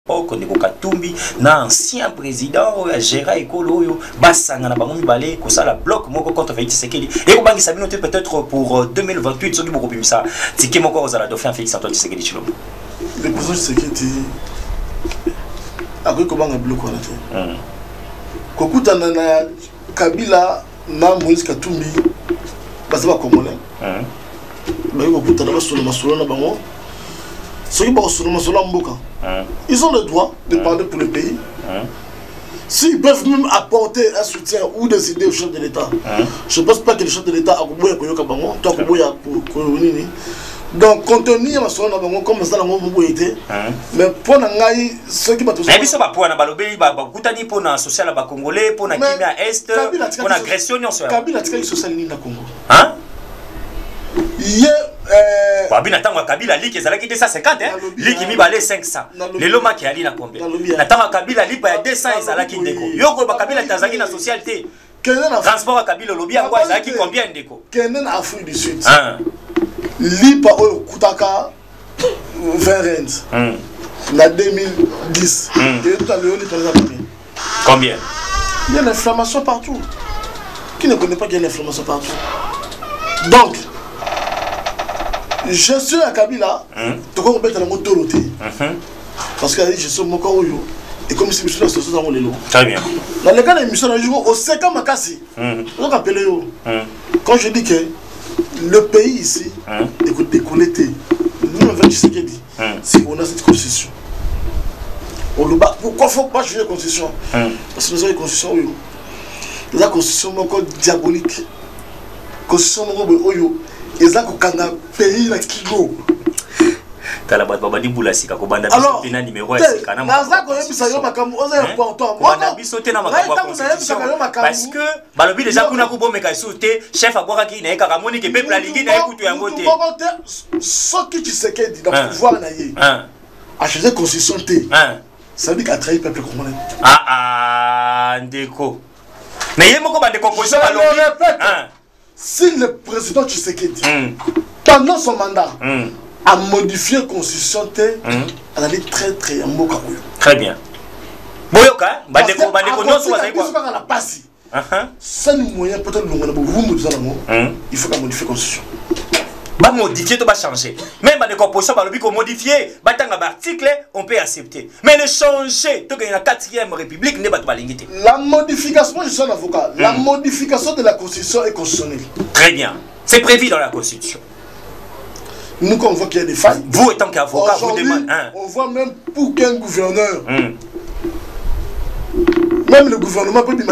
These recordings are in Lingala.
Kondeko Katumbi na ancien président Gérard Ekolo oyo basanga na bango mibale ko sala bloc moko contre Félix Tshisekedi et ko bangi sabino peut-être pour 2028 soki boko bimisa tiki moko ozala dauphin Félix Antoine Tshisekedi Tshilombo. Le président Tshisekedi a ko banga bloc wana te. Ko kutana na Kabila na Moïse Katumbi basa ba congolais. Ba ko kutana ba solo masolo na bango. Ceux qui ils ont le droit de parler pour le pays. S'ils peuvent même apporter un soutien ou des idées au chef de l'État, je ne pense pas que le chef de l'État a donc, contenir ma soeur comme ça, mais pour ceux qui m'ont touché. Mais ça, pour la social congolais, pour la Kimia Est, pour l'agression, Kabila a social na Congo. Hein? Kabila Kabila li kezala ki 250 hein li ki mi balé 500 le loma ki ali na combien natanga Kabila li pa 200 ezala ki ndeko yoko ba Kabila tazaki na socialité transport Kabila lobi angwa ezala ki combien ndeko Kenen Afrique du Sud li pa o kutaka 20 rand na 2010 et tout à l'heure combien il y a l'inflammation partout. Qui ne connaît pas qu'il y a l'inflammation partout? Donc je suis à Kabila, tu peux mettre la moto parce que je suis mon corps et comme si je suis dans le lot. Très bien. Dans le cas de l'émission, au Seka Makasi, on appelle quand je dis que le pays ici est déconnecté, nous avons dit ce qu'il dit, si on a cette constitution. Pourquoi il ne faut pas jouer la constitution? Parce que nous avons une constitution, la constitution est diabolique. La constitution est et ça kokanga pays la kigo kala bat baba di bulasika ko banda biso pina numéro ya sika na naza ko yebisa yo makambo oza ya important banda biso te na makambo parce que balobi déjà kuna ko bomeka soute chef abwaka ki na ekaka moni ke peuple alingi na ekutu yango te soki Tshisekedi dans pouvoir na ye a changer constitution te ça veut dire qu'a trahi peuple congolais ndeko na ye moko bande composition balobi si le président Tshisekedi, pendant son mandat, a modifié la constitution, elle a dit très bien. Boyoka, c'est moyen peut-être il faut modifier la constitution. Ba modifier, tu vas changer. Même dans les compositions, qu'on modifier, article, on peut accepter. Mais le changer, tu as la 4e République, n'est pas de la modification, je suis un avocat, la modification de la Constitution est constitutionnelle. Très bien. C'est prévu dans la Constitution. Nous, quand on voit qu'il y a des failles, vous, étant qu'avocat, vous demandez. On voit même pour qu'un gouverneur, même le gouvernement peut dire,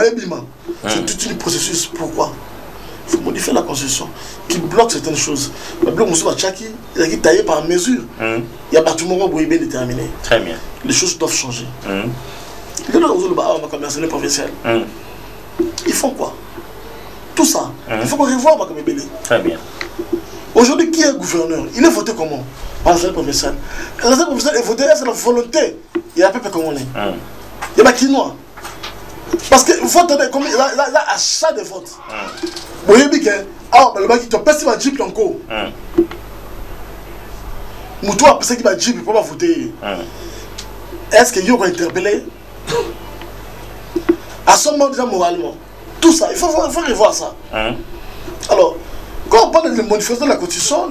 c'est tout un processus. Pourquoi? Il faut modifier la constitution qui bloque certaines choses. Le bloc il a été taillé par mesure. Il y a pas tout le monde qui est bien déterminé. Très bien. Les choses doivent changer. Les gens provincial. Ils font quoi? Tout ça. Il faut qu'on revoie ma communauté. Très bien. Aujourd'hui, qui est gouverneur? Il est voté comment? Par l'Assemblée provinciale. L'Assemblée provinciale est votée, c'est la volonté. Il y a un peuple congolais. Il y a un Kinois. Parce qu'il faut attendre comme là achat de votes. Vous voyez bien que le mec qui pas si va jeep encore. Moutou a pensé qu'il va jeep pour pas voter. Est-ce qu'il y a interpellé? À ce moment déjà moralement. Tout ça, il faut revoir ça. Alors, quand on parle de modification de la constitution,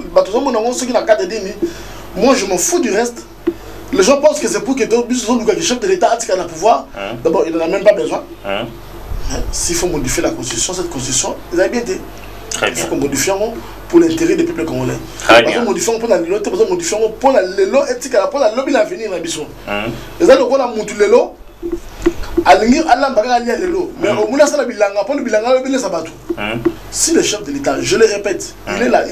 moi je m'en fous du reste. Les gens pensent que c'est pour que le chef de l'État a le pouvoir. D'abord, il n'en a même pas besoin. S'il faut modifier la constitution, cette constitution, il a bien été. Il faut qu'on modifie pour l'intérêt des peuples congolais. Il faut modifier pour la lelo, il faut modifier pour la lelo, pour la lobby l'avenir. Les gens ont monté lelo, mais au moins ça la bilanga, pour le bilanga, si le chef de l'État, je le répète, il est là.